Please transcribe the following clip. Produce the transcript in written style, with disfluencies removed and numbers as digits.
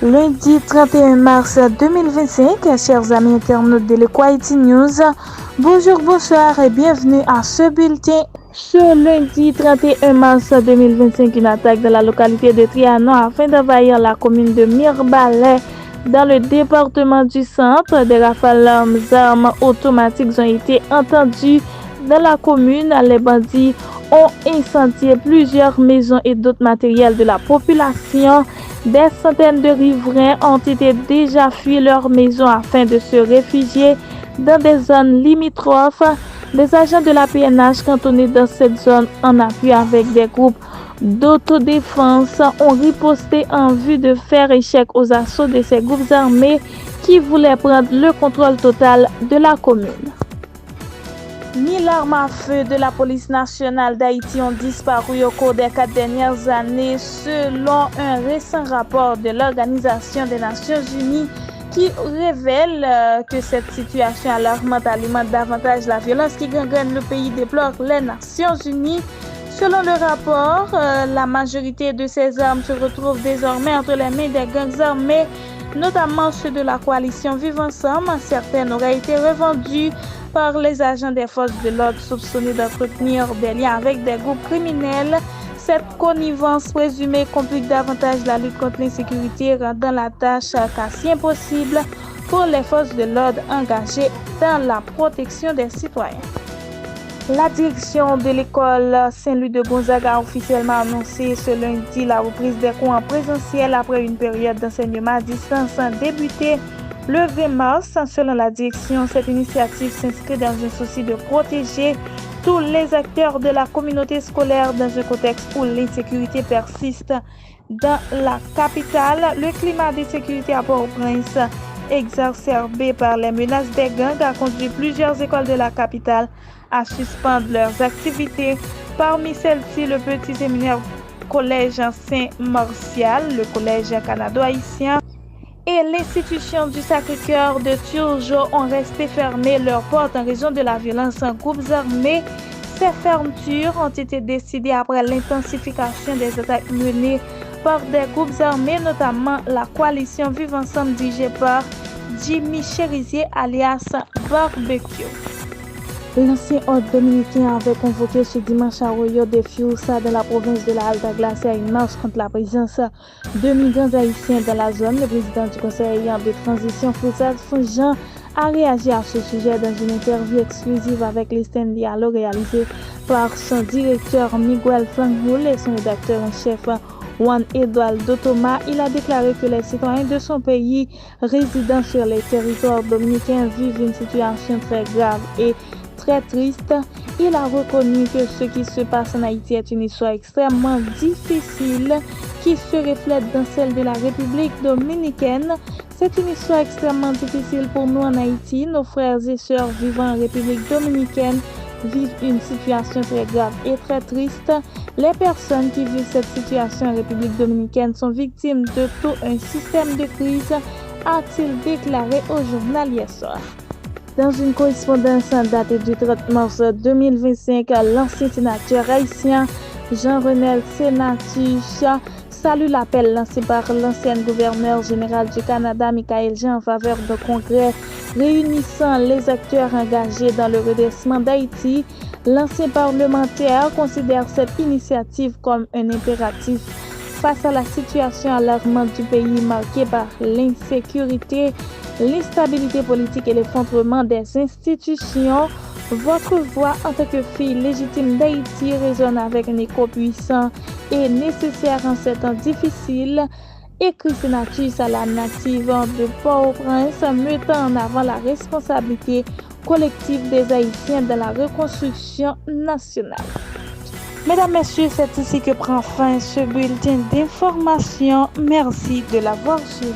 Lundi 31 mars 2025, chers amis internautes de l'Equality News, bonjour, bonsoir et bienvenue à ce bulletin. Ce lundi 31 mars 2025, une attaque dans la localité de Trianon afin d'envahir la commune de Mirebalais dans le département du Centre. Des rafales d'armes automatiques ont été entendues dans la commune. Les bandits ont incendié plusieurs maisons et d'autres matériels de la population. Des centaines de riverains ont été déjà fuis leurs maisons afin de se réfugier dans des zones limitrophes. Des agents de la PNH cantonnés dans cette zone en appui avec des groupes d'autodéfense ont riposté en vue de faire échec aux assauts de ces groupes armés qui voulaient prendre le contrôle total de la commune. Ni l'arme à feu de la police nationale d'Haïti ont disparu au cours des 4 dernières années, selon un récent rapport de l'Organisation des Nations Unies qui révèle que cette situation alarmante alimente davantage la violence qui gangrène le pays, déplore les Nations Unies. Selon le rapport, la majorité de ces armes se retrouvent désormais entre les mains des gangs armés, notamment ceux de la coalition Vivre Ensemble. Certaines auraient été revendues par les agents des forces de l'ordre soupçonnés d'entretenir des liens avec des groupes criminels. Cette connivence présumée complique davantage la lutte contre l'insécurité, rendant la tâche quasi impossible pour les forces de l'ordre engagées dans la protection des citoyens. La direction de l'école Saint-Louis de Gonzaga a officiellement annoncé ce lundi la reprise des cours en présentiel après une période d'enseignement à distance débutée le 20 mars. Selon la direction, cette initiative s'inscrit dans un souci de protéger tous les acteurs de la communauté scolaire dans un contexte où l'insécurité persiste dans la capitale. Le climat d'insécurité à Port-au-Prince, exacerbé par les menaces des gangs, a conduit plusieurs écoles de la capitale à suspendre leurs activités. Parmi celles-ci, le petit séminaire collège Saint-Martial, le collège canado-haïtien et l'institution du Sacré-Cœur de Turgeau ont resté fermées leurs portes en raison de la violence en groupes armés. Ces fermetures ont été décidées après l'intensification des attaques menées par des groupes armés, notamment la coalition Vivre Ensemble dirigée par Jimmy Cherizier alias Barbecue. L'ancien ordre dominicain avait convoqué ce dimanche à Arroyo de Fiusa dans la province de la Alta Gracia à une marche contre la présence de migrants haïtiens dans la zone. Le président du conseil de transition, Foussad Fonjean, a réagi à ce sujet dans une interview exclusive avec l'Eastern Dialogue réalisée par son directeur Miguel Franjul et son rédacteur en chef Juan Eduardo Thomas. Il a déclaré que les citoyens de son pays résidant sur les territoires dominicains vivent une situation très grave et très triste. Il a reconnu que ce qui se passe en Haïti est une histoire extrêmement difficile qui se reflète dans celle de la République dominicaine. C'est une histoire extrêmement difficile pour nous en Haïti. Nos frères et sœurs vivant en République dominicaine vivent une situation très grave et très triste. Les personnes qui vivent cette situation en République dominicaine sont victimes de tout un système de crise, a-t-il déclaré au journal hier soir. Dans une correspondance datée du 30 mars 2025, l'ancien sénateur haïtien Jean-René Sénatus salue l'appel lancé par l'ancien gouverneur général du Canada, Michaël Jean, en faveur d'un congrès réunissant les acteurs engagés dans le redressement d'Haïti. L'ancien parlementaire considère cette initiative comme un impératif face à la situation alarmante du pays marquée par l'insécurité, l'instabilité politique et l'effondrement des institutions. Votre voix en tant que fille légitime d'Haïti résonne avec un écho puissant et nécessaire en ces temps difficiles, écrit Sénatus à la native de Port-au-Prince, mettant en avant la responsabilité collective des Haïtiens dans la reconstruction nationale. Mesdames, Messieurs, c'est ici que prend fin ce bulletin d'information. Merci de l'avoir suivi.